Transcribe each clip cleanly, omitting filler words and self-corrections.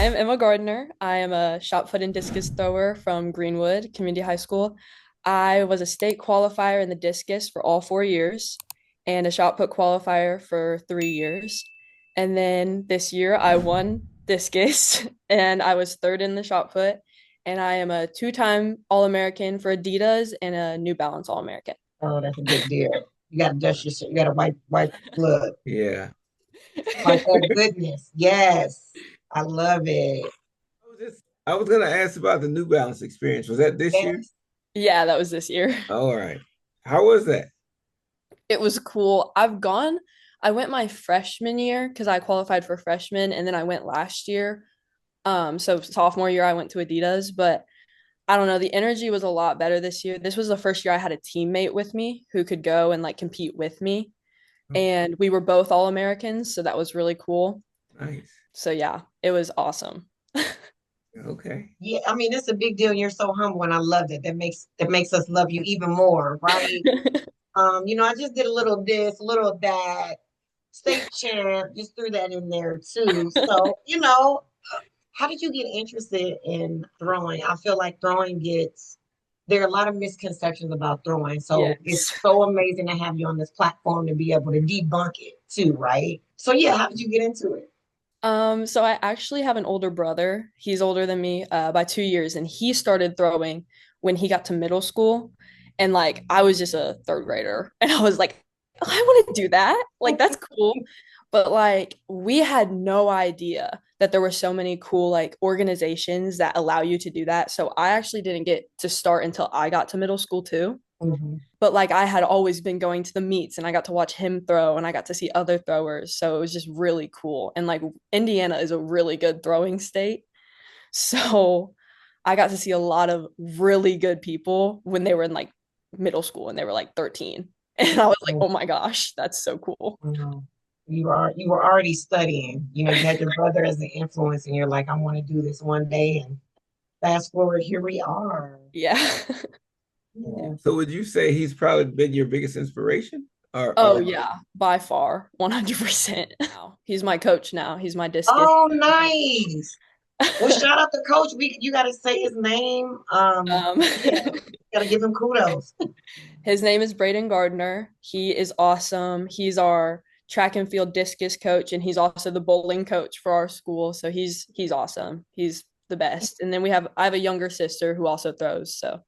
I'm Emma Gardner. I am a shot put and discus thrower from Greenwood Community High School. I was a state qualifier in the discus for all 4 years and a shot put qualifier for 3 years. And then this year I won discus and I was third in the shot put. And I am a two-time All-American for Adidas and a New Balance All-American. Oh, that's a big deal. You got to dust your, you got to wipe blood, Yeah. wipe that goodness. Yes, I love it. I was gonna ask about the New Balance experience. Was that this year? Yes. Yeah, that was this year. All right. How was that? It was cool. I went my freshman year because I qualified for freshman, and then I went last year. So sophomore year I went to Adidas, but I don't know, the energy was a lot better this year. This was the first year I had a teammate with me who could go and like compete with me. Oh, And we were both all Americans, so that was really cool. nice. So yeah, it was awesome. Okay. Yeah, I mean, it's a big deal. You're so humble, and I love it. That makes us love you even more, right? I just did a little this, a little that, state champ, just threw that in there too. So, how did you get interested in throwing? I feel like there are a lot of misconceptions about throwing. So it's Yes. so amazing to have you on this platform to be able to debunk it too, right? So yeah, how did you get into it? So I actually have an older brother. He's older than me by 2 years, and he started throwing when he got to middle school. And like I was just a third grader, and I was like, I want to do that. Like that's cool. But like we had no idea that there were so many cool like organizations that allow you to do that. So I actually didn't get to start until I got to middle school too. Mhm. But like I had always been going to the meets and I got to watch him throw and I got to see other throwers. So it was just really cool. And like Indiana is a really good throwing state. So I got to see a lot of really good people when they were in like middle school and they were like 13. And I was like, oh my gosh, that's so cool. Mhm. You were already studying. You had your brother as an influence, and you're like, I want to do this one day. And fast forward, here we are. Yeah. Yeah. So would you say he's probably been your biggest inspiration? Oh Or yeah, by far, 100% now. He's my coach now. He's my discus. Oh, nice. Well, shout out to Coach. You got to say his name. Um, Yeah, got to give him kudos. His name is Braden Gardner. He is awesome. He's our track and field discus coach, and he's also the bowling coach for our school. So he's awesome. He's the best. And then I have a younger sister who also throws. So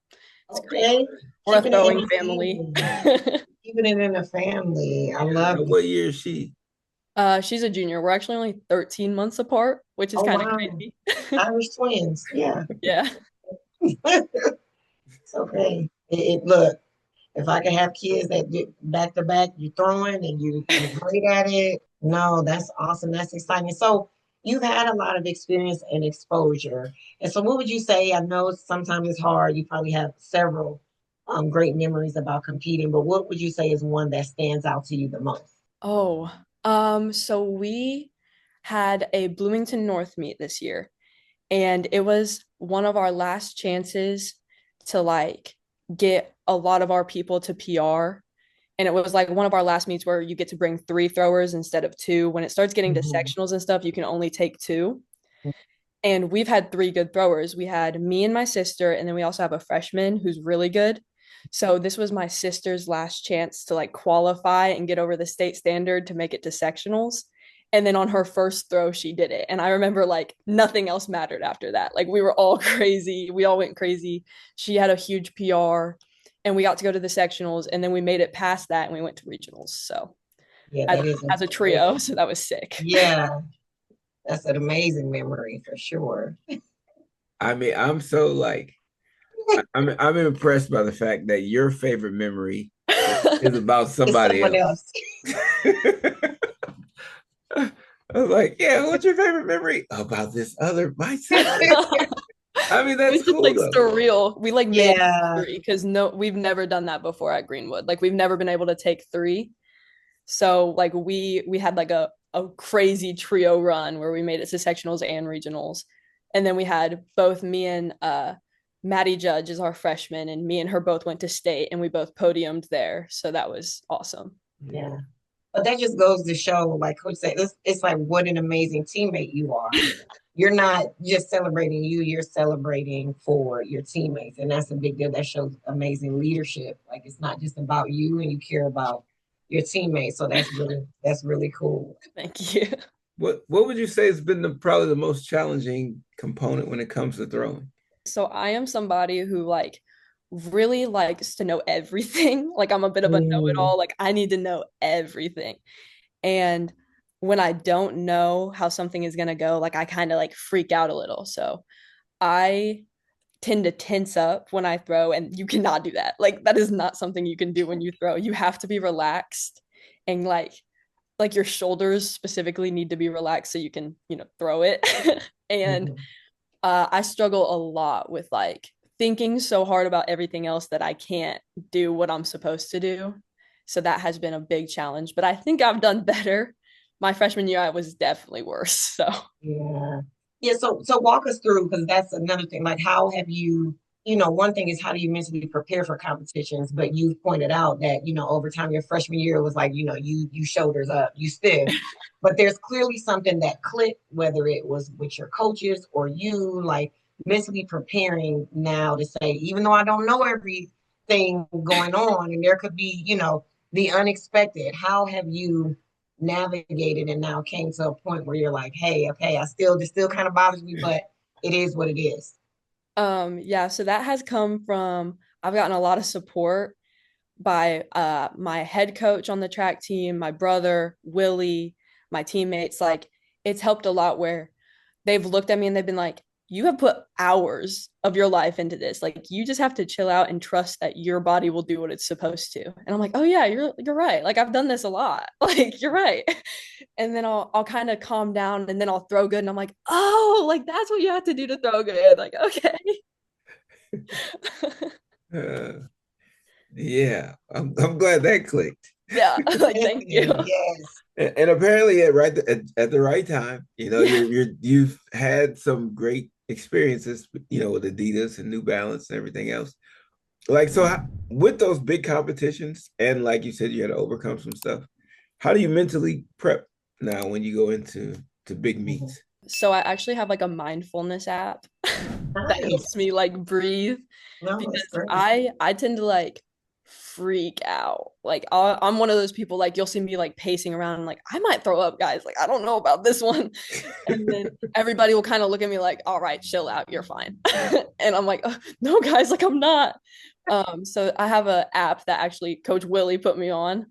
it's great. Okay, We're a keeping it in throwing the family. family. Keeping it in the family. I yeah, love it. what year is she? She's a junior. We're actually only 13 months apart, which is Oh kind of wow, crazy. Irish twins. Yeah. Yeah. It's okay. Look, if I could have kids that get back to back, you throwing and you're great at it. No, that's awesome. That's exciting. So you've had a lot of experience and exposure. And so what would you say? I know sometimes it's hard. You probably have several great memories about competing, but what would you say is one that stands out to you the most? Oh, so we had a Bloomington North meet this year, and it was one of our last chances to like get a lot of our people to PR. And it was like one of our last meets where you get to bring three throwers instead of two. When it starts getting to Mhm. sectionals and stuff, you can only take two. And we've had three good throwers. We had me and my sister, and then we also have a freshman who's really good. So this was my sister's last chance to like qualify and get over the state standard to make it to sectionals. And then on her first throw, she did it. And I remember like nothing else mattered after that. Like we were all crazy. We all went crazy. She had a huge PR and we got to go to the sectionals and then we made it past that and we went to regionals. So Yeah, as, that is as a great. trio, so that was sick. Yeah, that's an amazing memory for sure. I mean, I'm so like I'm impressed by the fact that your favorite memory is about It's somebody someone else. else. I was like, yeah, what's your favorite memory? About this other my sister. I mean, It that's was just cool like though. surreal. We like made Yeah. history because no, we've never done that before at Greenwood. Like we've never been able to take three. So like we had like a crazy trio run where we made it to sectionals and regionals. And then we had both me and Maddie Judge is our freshman, and me and her both went to state and we both podiumed there. So that was awesome. Yeah. But that just goes to show, like Coach said, it's like what an amazing teammate you are. you're not just celebrating you, you're celebrating for your teammates. And that's a big deal. That shows amazing leadership. Like it's not just about you and you care about your teammates. So that's really cool. Thank you. What would you say has been probably the most challenging component when it comes to throwing? So I am somebody who like really likes to know everything. Like I'm a bit of a Mm, know-it-all. Like I need to know everything. And when I don't know how something is gonna go, like I kind of like freak out a little. So I tend to tense up when I throw, and you cannot do that. Like that is not something you can do when you throw. You have to be relaxed and like your shoulders specifically need to be relaxed so you can, throw it. And mhm. I struggle a lot with like thinking so hard about everything else that I can't do what I'm supposed to do. So that has been a big challenge, but I think I've done better. My freshman year, I was definitely worse. So Yeah. Yeah. So walk us through, because that's another thing. Like, how have you, one thing is how do you mentally prepare for competitions? But you pointed out that, over time, your freshman year was like, you shoulders up, you stiff. But there's clearly something that clicked, whether it was with your coaches or you, like mentally preparing now to say, even though I don't know everything going on, and there could be, the unexpected, how have you navigated and now came to a point where you're like, hey, okay, this still kind of bothers me, but it is what it is. yeah, so that has come from I've gotten a lot of support by my head coach on the track team, my brother, Willie, my teammates. Like it's helped a lot where they've looked at me and they've been like, you have put hours of your life into this. Like you just have to chill out and trust that your body will do what it's supposed to. And I'm like, oh yeah, you're right. Like I've done this a lot. Like you're right. And then I'll kind of calm down and then I'll throw good. And I'm like, oh, like that's what you have to do to throw good. Like, okay. Uh, yeah, I'm glad that clicked. Yeah. Like thank you. Listen, yes. And apparently at the right time, Yeah. you've had some great experiences, with Adidas and New Balance and everything else. Like so, with those big competitions, and like you said, you had to overcome some stuff. How do you mentally prep now when you go to big Mhm. meets? So I actually have like a mindfulness app that helps Nice. me like breathe No, it's because great. I tend to like freak out. Like I'm one of those people like you'll see me like pacing around and like I might throw up, guys. Like I don't know about this one. And then everybody will kind of look at me like, "All right, chill out, you're fine." And I'm like, "No, guys, like I'm not." So I have a app that actually Coach Willie put me on.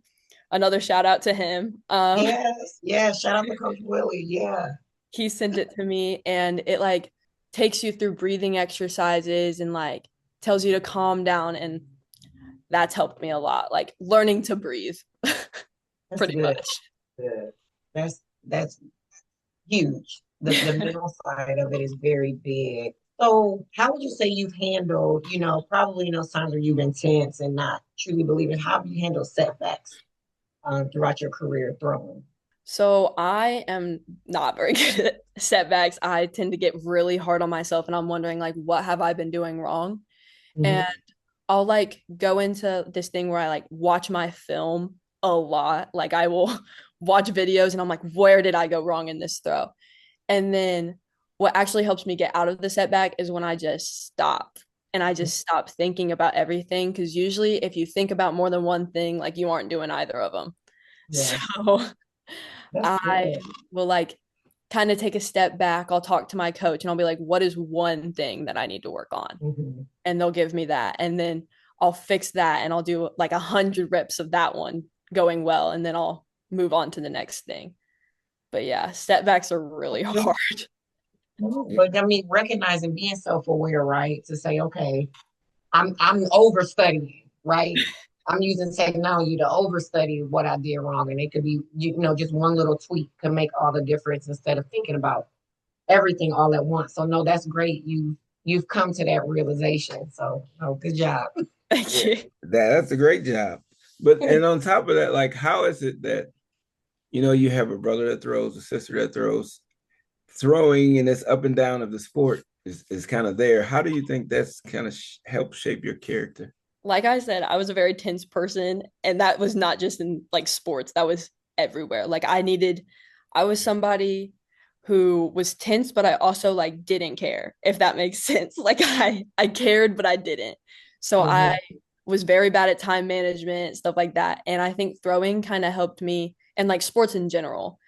Another shout out to him. Yes, yes. Shout out to Coach Willie. Yeah. He sent it to me and it like takes you through breathing exercises and like tells you to calm down, and that's helped me a lot, like learning to breathe. That's Pretty good. much. Good. That's huge. The mental side of it is very big. So how would you say you've handled, probably in those times where you've been tense and not truly believing, how have you handled setbacks throughout your career throwing? So I am not very good at setbacks. I tend to get really hard on myself and I'm wondering like what have I been doing wrong? And Hmm. I'll like go into this thing where I like watch my film a lot. Like I will watch videos and I'm like, where did I go wrong in this throw? And then what actually helps me get out of the setback is when I just stop and I just stop thinking about everything. Because usually, if you think about more than one thing, like you aren't doing either of them. Yes, So that's I good. will like kind of take a step back. I'll talk to my coach and I'll be like, what is one thing that I need to work on? Hmm. And they'll give me that. And then I'll fix that and I'll do like 100 reps of that one going well. And then I'll move on to the next thing. But yeah, setbacks are really hard. But I mean, recognizing being self-aware, right? To say, okay, I'm overstudying, right? I'm using technology to overstudy what I did wrong. And it could be, just one little tweak can make all the difference instead of thinking about everything all at once. So no, that's great. You've come to that realization. So no, good job. Thank Yeah, you. that's a great job. But and on top of that, like, how is it that you have a brother that throws, a sister that throws, throwing and this up and down of the sport is kind of there. How do you think that's kind of helped shape your character? Like I said, I was a very tense person, and that was not just in like sports, that was everywhere. Like I was somebody who was tense, but I also like didn't care, if that makes sense. Like I cared, but I didn't. So I Mhm. was very bad at time management, stuff like that. And I think throwing kind of helped me and like sports in general.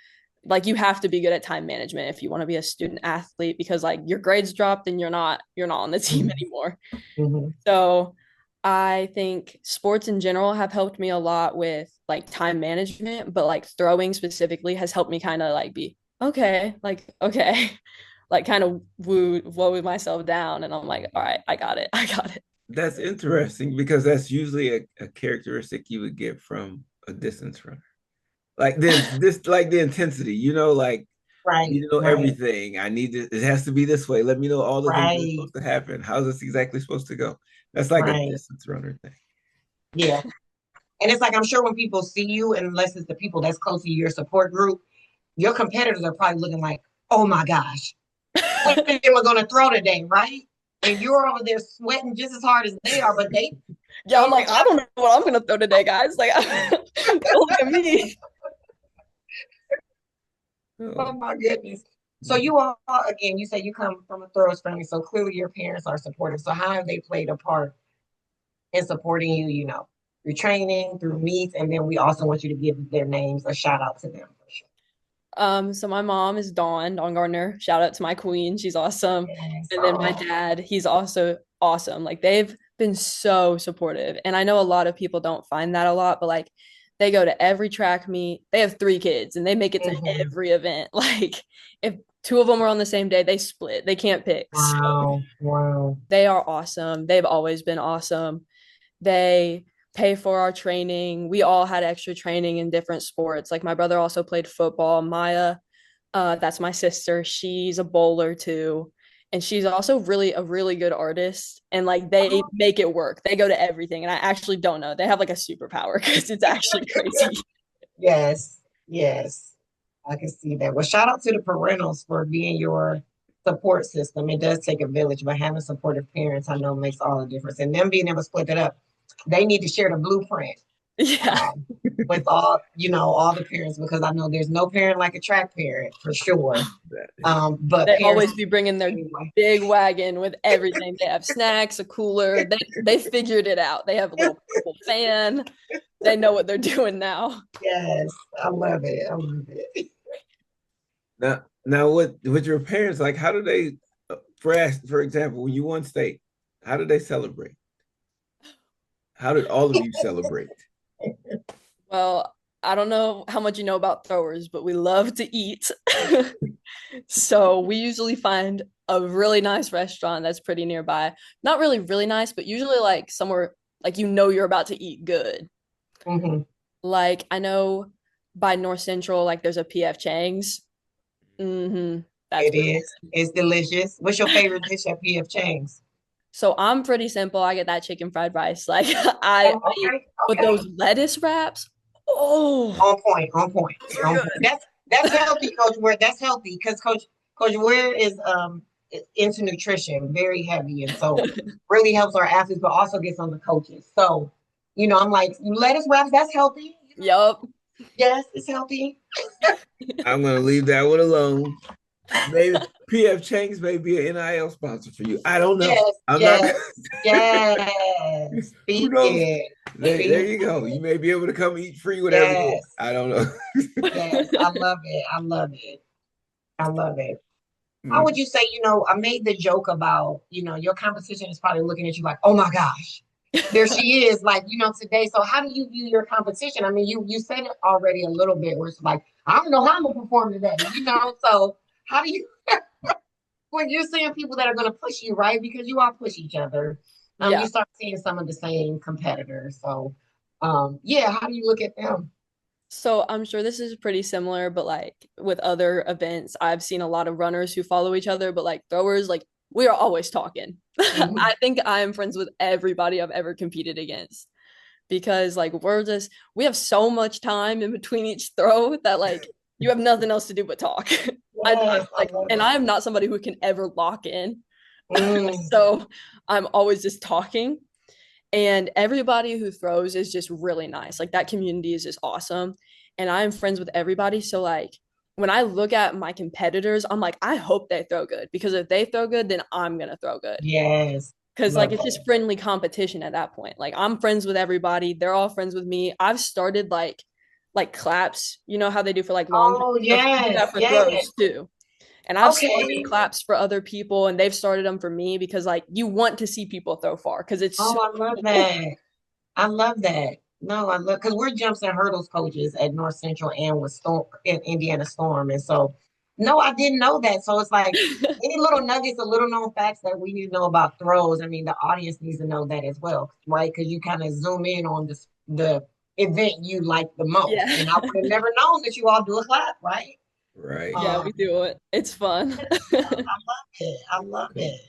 Like you have to be good at time management if you want to be a student athlete because like your grades dropped and you're not on the team Mhm. anymore. Mhm. So I think sports in general have helped me a lot with like time management, but like throwing specifically has helped me kind of like be okay, like kind of woe myself down, and I'm like, all right, I got it, I got it. That's interesting because that's usually a characteristic you would get from a distance runner. Like this like the intensity, like Right, you know right, everything. I need it has to be this way. Let me know all the things that are right, supposed to happen. How's this exactly supposed to go? That's like a right. distance runner thing. Yeah. And it's like I'm sure when people see you, unless it's the people that's close to your support group, your competitors are probably looking like, oh my gosh, what am I gonna throw today, right? And you're over there sweating just as hard as they are, but they Yeah, I'm like, I don't know what I'm gonna throw today, guys. Like, look at me. oh Oh, my goodness. So you all again, you say you come from a Thoreau's family, so clearly your parents are supportive. So how have they played a part in supporting you, through training, through meets, and then we also want you to give their names a shout out to them for sure. So my mom is Dawn Gardner. Shout out to my queen. She's awesome. Yes. And then my Oh. dad, he's also awesome. Like they've been so supportive. And I know a lot of people don't find that a lot, but like they go to every track meet. They have three kids and they make it to Mhm. every event. Like if two of them are on the same day, they split. They can't pick. So Wow. Wow. they are awesome. They've always been awesome. They pay for our training. We all had extra training in different sports. Like my brother also played football. Maya, that's my sister. She's a bowler too. And she's also really a really good artist. And like they Oh, make it work. They go to everything. And I actually don't know. They have like a superpower because it's actually crazy. yes. Yes. I can see that. Well, shout out to the parentals for being your support system. It does take a village, but having supportive parents, I know, makes all the difference. And them being able to split it up, they need to share the blueprint Yeah. um, with all the parents, because I know there's no parent like a track parent for sure. that is But They parents always be bringing their anyway. big wagon with everything. They have snacks, a cooler. They figured it out. They have a little portable fan. They know what they're doing now. Yes, I love it. I love it. now with your parents, like how do they for example, when you won state, how did they celebrate? How did all of you celebrate? Well, I don't know how much you know about throwers, but we love to eat. So we usually find a really nice restaurant that's pretty nearby. Not really, really nice, but usually like somewhere like you're about to eat good. Mhm. Like I know by North Central, like there's a PF Chang's. That's It pretty is. It's delicious. What's your favorite dish at PF Chang's? So I'm pretty simple. I get that chicken fried rice. Like Oh, I eat, okay, but okay. those lettuce wraps, oh, On point, on point, those are on point. good. That's healthy, Coach Ware. That's healthy because Coach Ware is into nutrition, very heavy, and so really helps our athletes, but also gets on the coaches. So, I'm like, lettuce wraps, that's healthy. Yup. Yes, it's healthy. I'm gonna leave that one alone. Maybe PF Chang's may be an NIL sponsor for you. I don't know. Yes, I'm not. yes, yes. Who Speak knows? it. There Speak you go. You it. may be able to come eat free whatever you want. Yes, I don't know. yes. I love it. I love it. I love it. How would Mm. you say, I made the joke about, your competition is probably looking at you like, oh my gosh, there she is, like, today. So how do you view your competition? I mean, you said it already a little bit where it's like, I don't know how I'm gonna perform today. So how do you when you're seeing people that are gonna push you, right? Because you all push each other. You Yeah. start seeing some of the same competitors. So yeah, how do you look at them? So I'm sure this is pretty similar, but like with other events, I've seen a lot of runners who follow each other, but like throwers, like we are always talking. Mhm. I think I am friends with everybody I've ever competed against because like we have so much time in between each throw that like you have nothing else to do but talk. I'm Yes, I like, love and it. I am not somebody who can ever lock in. Mm, So I'm always just talking. And everybody who throws is just really nice. Like that community is just awesome. And I'm friends with everybody. So like when I look at my competitors, I'm like, I hope they throw good because if they throw good, then I'm gonna throw good. Yes. Because like Love it's that. just friendly competition at that point. Like I'm friends with everybody. They're all friends with me. I've started like claps. You know how they do for like long Oh, jumps? I do yes, that for yes. throws too. And I've started Okay. claps for other people and they've started them for me because like you want to see people throw far because it's Oh, so I love cool. that. I love that. No, I love because we're jumps and hurdles coaches at North Central and with Storm in Indiana Storm. And so no, I didn't know that. So it's like any little nuggets or little known facts that we need to know about throws. I mean, the audience needs to know that as well, right? Because you kind of zoom in on the event you like the most. Yeah. And I would have never known that you all do a clap, right? Right. Yeah, Um, we do it. It's fun. I love it. I love it.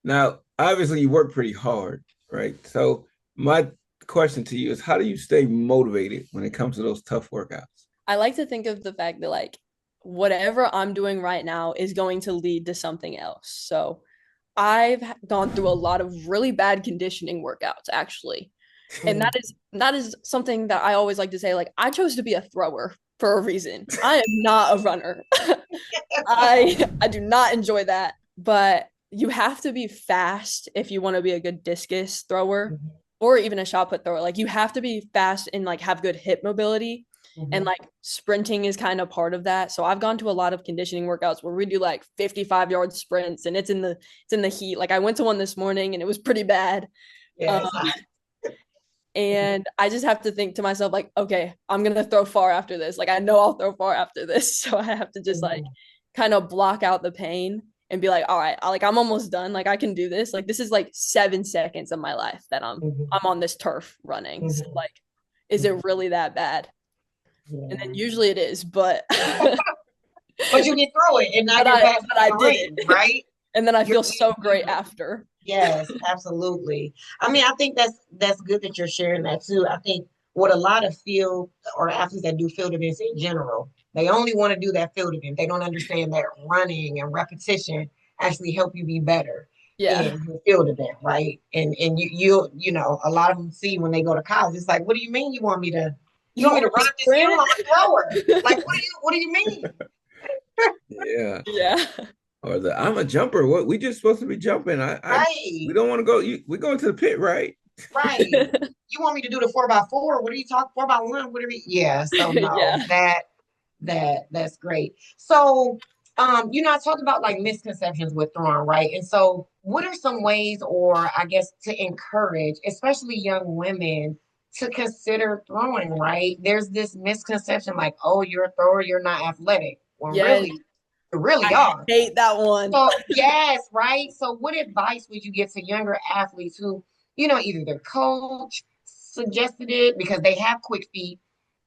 Now, obviously, you work pretty hard, right? So, my question to you is, how do you stay motivated when it comes to those tough workouts? I like to think of the fact that like whatever I'm doing right now is going to lead to something else. So I've gone through a lot of really bad conditioning workouts actually. And Mhm. that is something that I always like to say like I chose to be a thrower for a reason. I am not a runner. I do not enjoy that, but you have to be fast if you want to be a good discus thrower Mhm. or even a shot put thrower. Like you have to be fast and like have good hip mobility and Mhm. like sprinting is kind of part of that. So I've gone to a lot of conditioning workouts where we do like 55-yard sprints and it's in the heat. Like I went to one this morning and it was pretty bad. Um, Yes. and I just have to think to myself like, okay, I'm gonna throw far after this. Like I know I'll throw far after this. So I have to just like Mhm. kind of block out the pain and be like, all right, like I'm almost done. Like I can do this. Like this is like 7 seconds of my life that Mhm. I'm on this turf running. So Mhm. like, is Mhm. it really that bad? And then Yeah. usually it is, but But you get through it and now you're back but in I the did ring, it. right? And then I You're feel so great after. yes, absolutely. I mean, I think that's good that you're sharing that too. I think what a lot of field or athletes that do field events in general, they only want to do that field event. They don't understand that running and repetition actually help you be better Yeah. in your field event, right? And you know, a lot of them see when they go to college, it's like, what do you mean you You want me want to to run up this hill? sprint? I'm a thrower. Like, what do you mean? Yeah. Yeah. Or the I'm a jumper. What we just supposed to be jumping. I we Right. don't want to go. We're going to the pit, right? Right. You want me to do the 4x4? What are you talking 4x1? What are we? Yeah. So no, Yeah. that's great. So, you know, I talked about like misconceptions with throwing, right? And so, what are some ways, or I guess, to encourage, especially young women, to consider throwing? Right? There's this misconception like, oh, you're a thrower, you're not athletic. When Yes. really, you really I are. hate that one. So, yes, right. So, what advice would you give to younger athletes who, you know, either their coach suggested it because they have quick feet,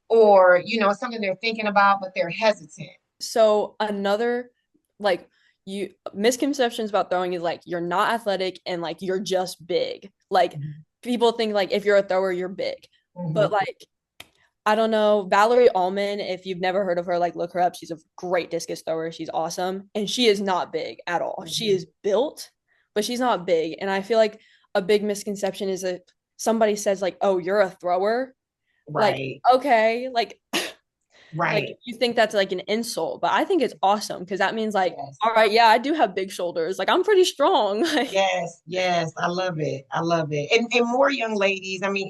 or, you know, something they're thinking about, but they're hesitant? So another like you misconceptions about throwing is like you're not athletic and like you're just big. Like Mhm. people think like if you're a thrower, you're big. But Mhm. like I don't know, Valerie Allman, if you've never heard of her, like look her up. She's a great discus thrower. She's awesome. And she is not big at all. She Mhm. is built, but she's not big. And I feel like a big misconception is that somebody says like, "Oh, you're a thrower." Like, Right, okay, like right. you think that's like an insult, but I think it's awesome because that means like, Yes, all right, yeah, I do have big shoulders. Like I'm pretty strong. Like yes, yes. I love it. I love it. And more young ladies, I mean,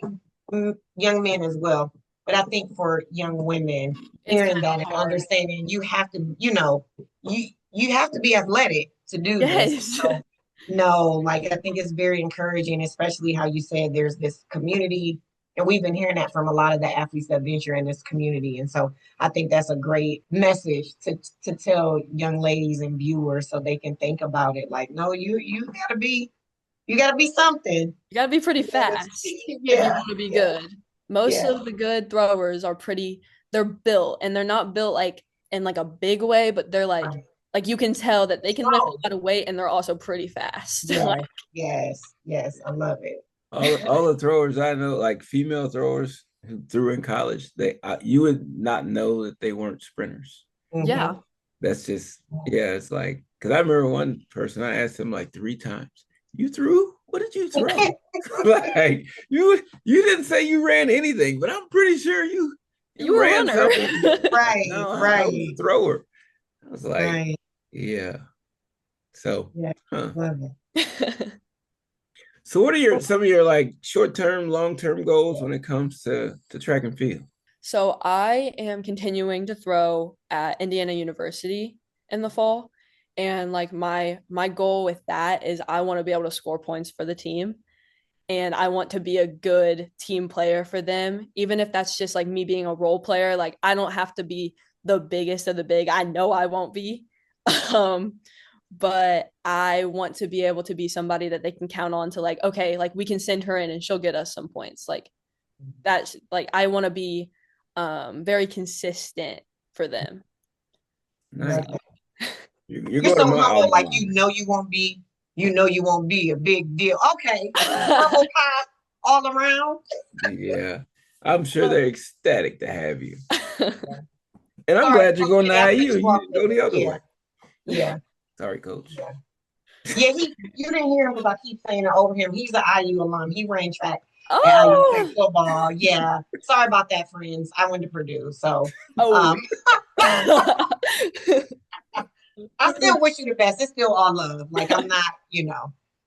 young men as well. But I think for young women, it's hearing kind that of and hard. understanding you have to, you know, you have to be athletic to do this. Yes. So no, like I think it's very encouraging, especially how you said there's this community. And we've been hearing that from a lot of the athletes that venture in this community. And so I think that's a great message to tell young ladies and viewers so they can think about it. Like, no, you gotta be something. You gotta be pretty You gotta fast if you yeah, want to be yeah, good. Most yeah. of the good throwers are pretty, they're built and they're not built like in like a big way, but they're Right. like you can tell that they can lift Strong. a lot of weight and they're also pretty fast. Like, Yes, yes, yes. I love it. All the throwers I know, like female throwers who threw in college, you would not know that they weren't sprinters. Hmm. yeah. That's just yeah. It's like because I remember one person I asked him like 3 times, "You threw? What did you throw?" Like you didn't say you ran anything, but I'm pretty sure you You You were a ran runner. something. Right, No, I was a right, thrower. I was like, right. yeah. So, Yeah, huh. love it. So what are your some of your like short-term, long-term goals when it comes to track and field? So I am continuing to throw at Indiana University in the fall. And like my goal with that is I want to be able to score points for the team. And I want to be a good team player for them, even if that's just like me being a role player. Like I don't have to be the biggest of the big. I know I won't be. Um, but I want to be able to be somebody that they can count on to like, okay, like we can send her in and she'll get us some points. Like that's like I want to be very consistent for them. So Nice. You're You're going to so my humble, alma like mater. you know you won't be a big deal. Okay. Humble pie all around. Yeah. I'm sure they're ecstatic to have you. Yeah. And I'm Sorry, glad you're coach, going did to I IU. cut you You off didn't go there? the other Yeah, way. yeah, Sorry, coach. yeah. Yeah, you didn't hear him because I keep saying it over him. He's an IU alum. He ran track at IU, played oh football. Yeah. Sorry about that, friends. I went to Purdue. So oh um I still wish you the best. It's still all love. Like I'm not,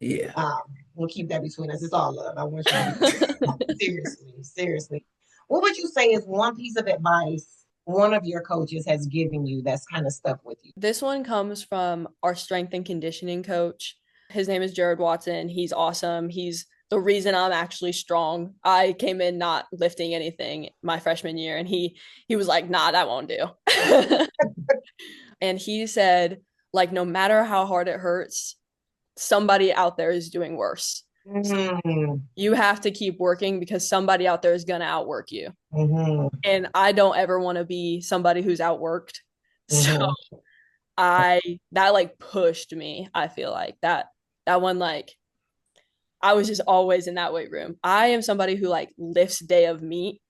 Yeah. um, we'll keep that between us. It's all love. I want you to be seriously, seriously. What would you say is one piece of advice one of your coaches has given you that's kind of stuck with you? This one comes from our strength and conditioning coach. His name is Jared Watson. He's awesome. He's the reason I'm actually strong. I came in not lifting anything my freshman year, and he was like, "Nah, that won't do." And he said, like, no matter how hard it hurts, somebody out there is doing worse. So Mm-hmm. you have to keep working because somebody out there is gonna outwork you. Mm-hmm. And I don't ever want to be somebody who's outworked. So Mm-hmm. I that like pushed me. I feel like that one like I was just always in that weight room. I am somebody who like lifts day of meat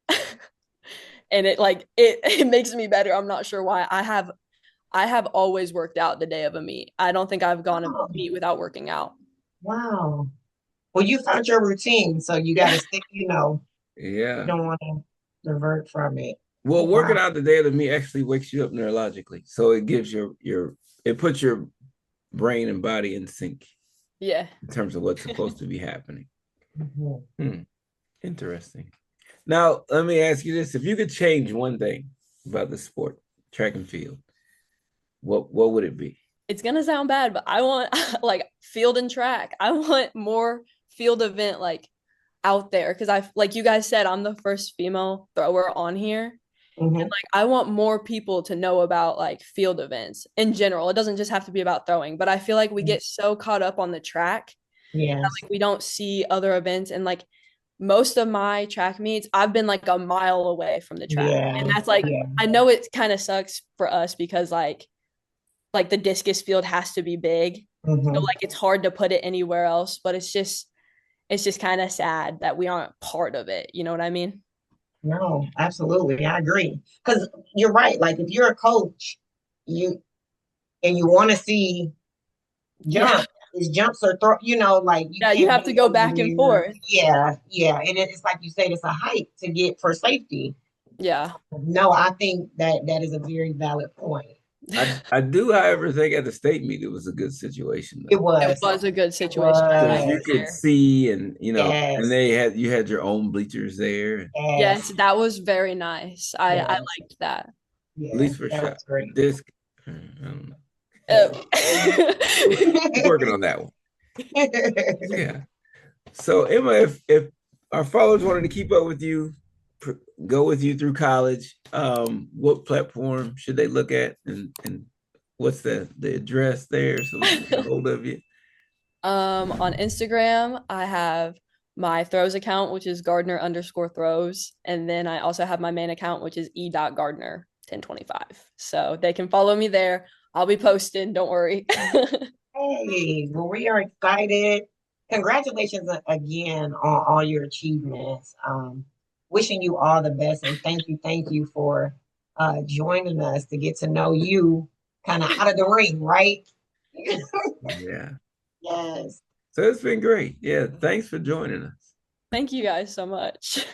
and it like it makes me better. I'm not sure why. I have always worked out the day of a meet. I don't think I've gone a Oh, meet without working out. wow. Well, you found your routine, so you got Yeah. to stick, you Yeah. don't want to divert from it. Well, Oh, working wow. out the day of the meet actually wakes you up neurologically. So it gives your it puts your brain and body in sync Yeah. in terms of what's supposed to be happening. Mhm. Hmm. Interesting. Now, let me ask you this. If you could change one thing about the sport, track and field, what would it be? It's gonna sound bad, but I want like field and track. I want more field event like out there because I like you guys said I'm the first female thrower on here. Mhm. Like I want more people to know about like field events in general. It doesn't just have to be about throwing, but I feel like we get so caught up on the track that Yes. like we don't see other events and like most of my track meets I've been like a mile away from the track. And Yeah. that's like Yeah. I know it kind of sucks for us because like the discus field has to be big. So Mhm. like it's hard to put it anywhere else, but it's just kind of sad that we aren't part of it. You know what I mean? No, absolutely. I agree. Because you're right. Like if you're a coach, you and you want to see Yeah. jump, is jumps or throw, like you Yeah, you can't have to be go over back and there. forth. Yeah, yeah. And it's like you said, it's a hike to get for safety. Yeah. No, I think that is a very valid point. I do, however, think at the state meet it was a good situation It though. It was. was a good It situation. I Because was you was. could there. see and and Yes. you had your own bleachers there. At Yes, Yes. that was very nice. I Yes. liked that. Yeah. least for That shot. was great. Disc. I don't know. Uh, Working on that one. Yeah. So Emma, if our followers wanted to keep up with you, go with you through college, what platform should they look at, and what's the address there so we can get a hold of you? on Instagram, I have my throws account, which is Gardner underscore throws. And then I also have my main account, which is e.gardner 1025. So they can follow me there. I'll be posting, don't worry. Hey, well, we are excited. Congratulations again on all your achievements. Wishing you all the best and thank you for joining us to get to know you kind of out of the ring, right? Yeah. Yes. So it's been great. Yeah. Thanks for joining us. Thank you guys so much.